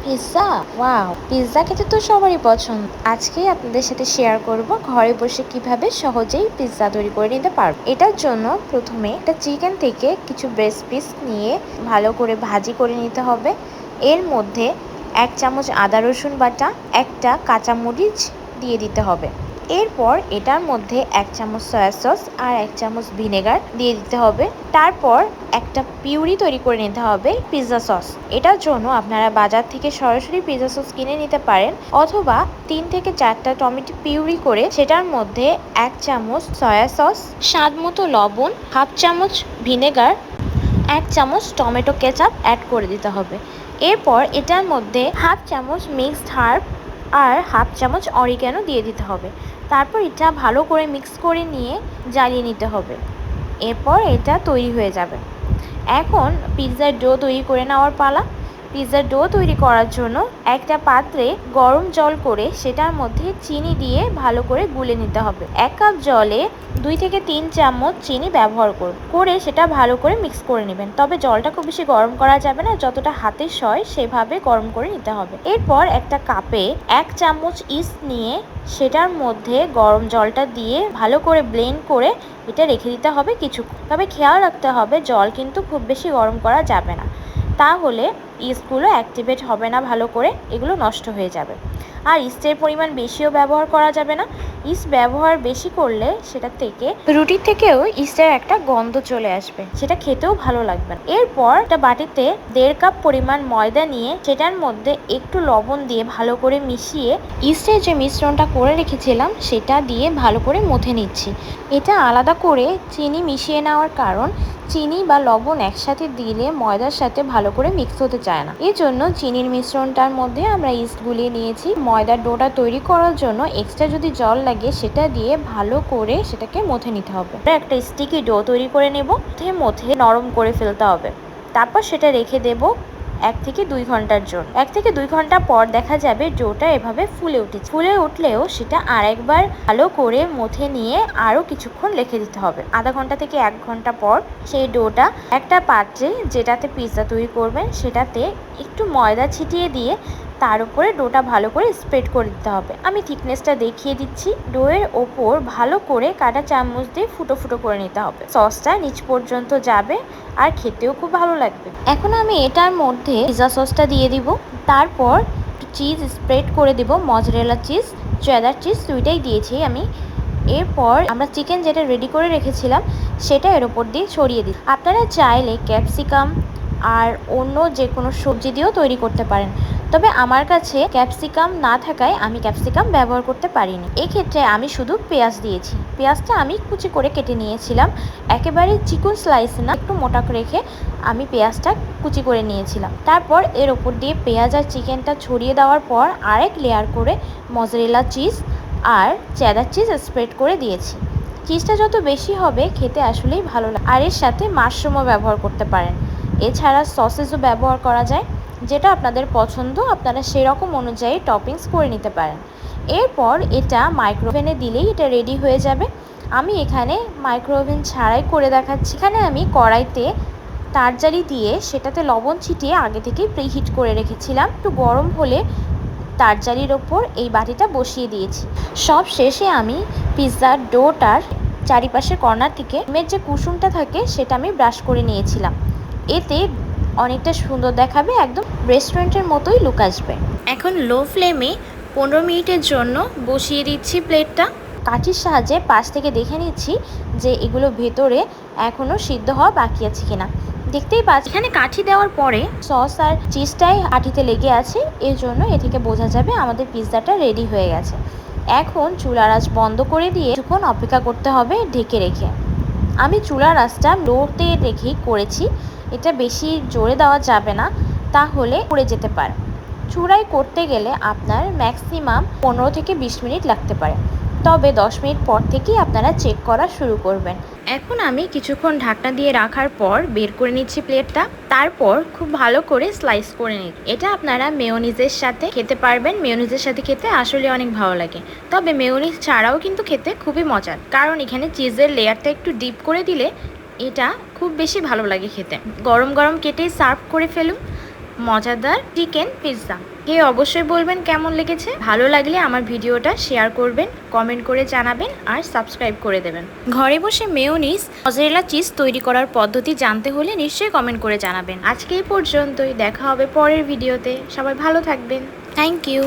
Pizza, wow! Pizza খেতে তো সবারই পছন্দ। আজকেই আপনাদের সাথে শেয়ার করব ঘরে বসে কিভাবে সহজেই পিৎজা তৈরি করে নিতে পারবো। এটার জন্য প্রথমে একটা চিকেন থেকে কিছু ব্রেস্ট পিস নিয়ে ভালো করে ভাজি করে নিতে হবে। এর মধ্যে 1 চামচ আদা রসুন বাটা, একটা কাঁচামরিচ দিয়ে দিতে হবে। এরপর এটার মধ্যে 1 চামচ সয়া সস আর 1 চামচ ভিনেগার দিয়ে দিতে হবে। তারপর একটা পিউরি তৈরি করে নিতে হবে পিৎজা সস। এটার জন্য আপনারা বাজার থেকে সরাসরি পিৎজা সস কিনে নিতে পারেন, অথবা 3 থেকে 4টা টমেটো পিউরি করে সেটার মধ্যে 1 চামচ সয়া সস, স্বাদ মতো লবণ, হাফ চামচ ভিনেগার, 1 চামচ টমেটো কেচাপ অ্যাড করে দিতে হবে। এরপর এটার মধ্যে হাফ চামচ মিক্সড হার্ব আর হাফ চামচ অরিগ্যানো দিয়ে দিতে হবে। তারপর এটা ভালো করে মিক্স করে নিয়ে জ্বালিয়ে নিতে হবে। এরপর এটা তৈরি হয়ে যাবে। এখন পিৎজার ডো তৈরি করে নেওয়ার পালা। পিৎজার ডো তৈরি করার জন্য একটা পাত্রে গরম জল করে সেটার মধ্যে চিনি দিয়ে ভালো করে গুলে নিতে হবে। 1 কাপ জলে 2 থেকে 3 চামচ চিনি ব্যবহার করে সেটা ভালো করে মিক্স করে নেবেন। তবে জলটা খুব বেশি গরম করা যাবে না, যতটা হাতে সয় সেভাবে গরম করে নিতে হবে। এরপর একটা কাপে 1 চামচ ইস্ট নিয়ে সেটার মধ্যে গরম জলটা দিয়ে ভালো করে ব্লেন্ড করে এটা রেখে দিতে হবে কিছুক্ষণ। তবে খেয়াল রাখতে হবে জল কিন্তু খুব বেশি গরম করা যাবে না, তাহলে ইস্টগুলো অ্যাক্টিভেট হবে না ভালো করে, এগুলো নষ্ট হয়ে যাবে। আর ইস্টের পরিমাণ বেশিও ব্যবহার করা যাবে না। ইস্ট ব্যবহার বেশি করলে সেটা থেকে রুটির থেকেও ইস্টের একটা গন্ধ চলে আসবে, সেটা খেতেও ভালো লাগবে না। এরপর একটা বাটিতে 1.5 কাপ পরিমাণ ময়দা নিয়ে সেটার মধ্যে একটু লবণ দিয়ে ভালো করে মিশিয়ে ইস্টের যে মিশ্রণটা করে রেখেছিলাম সেটা দিয়ে ভালো করে মথে নিচ্ছি। এটা আলাদা করে চিনি মিশিয়ে নেওয়ার কারণ চিনি বা লবণ একসাথে দিলে ময়দার সাথে ভালো করে মিক্স হতে চায় না, এই জন্য চিনির মিশ্রণটার মধ্যে আমরা ইস্ট গুলিয়ে নিয়েছি। ময়দার ডোটা তৈরি করার জন্য এক্সট্রা যদি জল লাগে সেটা দিয়ে ভালো করে সেটাকে মথে নিতে হবে। একটা স্টিকি ডো তৈরি করে নেব, মথে নরম করে ফেলতে হবে। তারপর সেটা রেখে দেব 1 থেকে 2 ঘন্টার জন্য। 1 থেকে 2 ঘন্টা পর দেখা যাবে ডোটা এভাবে ফুলে উঠেছে। ফুলে উঠলেও সেটা আরেকবার ভালো করে মথে নিয়ে আরও কিছুক্ষণ রেখে দিতে হবে। আধা ঘন্টা থেকে 1 ঘন্টা পর সেই ডোটা একটা পাত্রে, যেটাতে পিৎজা তৈরি করবেন সেটাতে একটু ময়দা ছিটিয়ে দিয়ে তার উপরে ডোটা ভালো করে স্প্রেড করে দিতে হবে। আমি থিকনেসটা দেখিয়ে দিচ্ছি। ডোয়ের ওপর ভালো করে কাঁটা চামচ দিয়ে ফুটো ফুটো করে নিতে হবে। সসটা নিচ পর্যন্ত যাবে আর খেতেও খুব ভালো লাগবে। এখন আমি এটার মধ্যে পিৎজা সসটা দিয়ে দিব। তারপর চিজ স্প্রেড করে দিব, মজরেলা চিজ, চেডার চিজ দুইটাই দিয়েছি আমি। এরপর আমরা চিকেন যেটা রেডি করে রেখেছিলাম সেটা এর উপর দিয়ে ছড়িয়ে দিই। আপনারা চাইলে ক্যাপসিকাম আর অন্য যে কোনো সবজি দিয়েও তৈরি করতে পারেন, তবে আমার কাছে ক্যাপসিকাম না থাকায় আমি ক্যাপসিকাম ব্যবহার করতে পারিনি। এক্ষেত্রে আমি শুধু পেঁয়াজ দিয়েছি। পেঁয়াজটা আমি কুচি করে কেটে নিয়েছিলাম, একেবারে চিকন স্লাইস না, একটু মোটা রেখে আমি পেঁয়াজটা কুচি করে নিয়েছিলাম। তারপর এর ওপর দিয়ে পেঁয়াজ আর চিকেনটা ছড়িয়ে দেওয়ার পর আরেক লেয়ার করে মজরেলা চিজ আর চেডার চিজ স্প্রেড করে দিয়েছি। চিজটা যত বেশি হবে খেতে আসলেই ভালো লাগে। আর এর সাথে মাশরুমও ব্যবহার করতে পারেন। এছাড়া সসেসও ব্যবহার করা যায়, যেটা আপনাদের পছন্দ আপনারা সেরকম অনুযায়ী টপিংস করে নিতে পারেন। এরপর এটা মাইক্রোওভেনে দিলেই এটা রেডি হয়ে যাবে। আমি এখানে মাইক্রোওভেন ছাড়াই করে দেখাচ্ছি। এখানে আমি কড়াইতে তারজালি দিয়ে সেটাতে লবণ ছিটিয়ে আগে থেকেই প্রিহিট করে রেখেছিলাম। একটু গরম হলে তারজালির ওপর এই বাটিটা বসিয়ে দিয়েছি। সব শেষে আমি পিৎজার ডোটার চারিপাশের কর্নার থেকে ডিমের যে কুসুমটা থাকে সেটা আমি ব্রাশ করে নিয়েছিলাম। এতে অনেকটা সুন্দর দেখাবে, একদম রেস্টুরেন্টের মতোই লুক আসবে। এখন লো ফ্লেমে 15 মিনিটের জন্য বসিয়ে দিচ্ছি প্লেটটা। কাঠির সাহায্যে পাশ থেকে দেখে নিচ্ছি যে এগুলো ভেতরে এখনও সিদ্ধ হওয়া বাকি আছে কিনা। দেখতেই পাচ্ছি এখানে কাঠি দেওয়ার পরে সস আর চিজটাই কাঠিতে লেগে আছে, এর জন্য এ থেকে বোঝা যাবে আমাদের পিৎজাটা রেডি হয়ে গেছে। এখন চুলার আঁচ বন্ধ করে দিয়ে কিছুক্ষণ অপেক্ষা করতে হবে ঢেকে রেখে। আমি চুলার আঁচটা লোতে রেখেই করেছি, এটা বেশি জোরে দেওয়া যাবে না, তাহলে পুড়ে যেতে পারে। চূড়াই করতে গেলে আপনার ম্যাক্সিমাম 15 থেকে 20 মিনিট লাগতে পারে, তবে 10 মিনিট পর থেকেই আপনারা চেক করা শুরু করবেন। এখন আমি কিছুক্ষণ ঢাকনা দিয়ে রাখার পর বের করে নিচ্ছি প্লেটটা। তারপর খুব ভালো করে স্লাইস করে নিই। এটা আপনারা মেয়োনিজের সাথে খেতে পারবেন। মেয়োনিজের সাথে খেতে আসলে অনেক ভালো লাগে, তবে মেয়োনিজ ছাড়াও কিন্তু খেতে খুবই মজার, কারণ এখানে চিজের লেয়ারটা একটু ডিপ করে দিলে এটা খুব বেশি ভালো লাগে খেতে। গরম গরম কেটে সার্ভ করে ফেলুন মজাদার চিকেন পিৎজা। খেয়ে অবশ্যই বলবেন কেমন লেগেছে। ভালো লাগলে আমার ভিডিওটা শেয়ার করবেন, কমেন্ট করে জানাবেন আর সাবস্ক্রাইব করে দেবেন। ঘরে বসে মেয়োনিজ মজারেলা চিজ তৈরি করার পদ্ধতি জানতে হলে নিশ্চয়ই কমেন্ট করে জানাবেন। আজকে এই পর্যন্তই, দেখা হবে পরের ভিডিওতে। সবাই ভালো থাকবেন। Thank you.